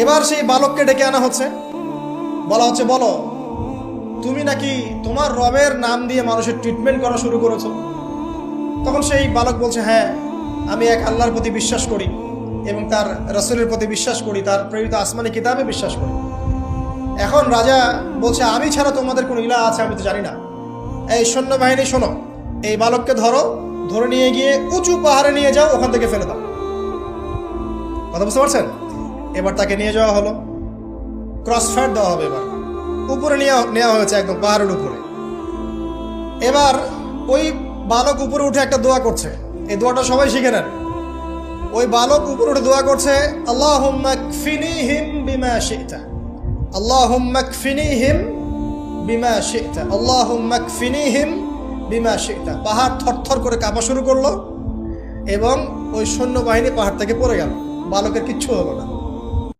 এবার সেই বালককে ডেকে আনা হচ্ছে, বলা হচ্ছে, বলো তুমি নাকি তোমার রবের নাম দিয়ে মানুষের ট্রিটমেন্ট করা শুরু করেছো। তখন সেই বালক বলছে, হ্যাঁ আমি এক আল্লাহর প্রতি বিশ্বাস করি এবং তার রাসূলের প্রতি বিশ্বাস করি, তার প্রেরিত আসমানি কিতাবে বিশ্বাস করি। এখন রাজা বলছে, আমি ছাড়া তোমাদের কোনো ইলাহ আছে আমি তো জানি না। এই সৈন্যবাহিনী শোনো, এই বালককে ধরে নিয়ে গিয়ে উঁচু পাহাড়ে নিয়ে যাও, ওখান থেকে ফেলে দাও। কথা বুঝতে পারছেন? এবার তাকে নিয়ে যাওয়া হলো, ক্রস ফায়ার দেওয়া হবে। এবার উপরে নেওয়া হয়েছে, একদম পাহাড়ের উপরে। এবার ওই বালক উপরে উঠে একটা দোয়া করছে, এই দোয়াটা সবাই শিখে নেন। ওই বালক উপরে উঠে দোয়া করছে, আল্লাহুম্মা কফিনিহিম বিমা শি'তা, আল্লাহুম্মা কফিনিহিম বিমা শি'তা, আল্লাহুম্মা কফিনিহিম বিমা শি'তা। পাহাড় থরথর করে কাঁপা শুরু করলো এবং ওই সৈন্যবাহিনী পাহাড় থেকে পড়ে গেল, বালকের কিচ্ছু হলো না।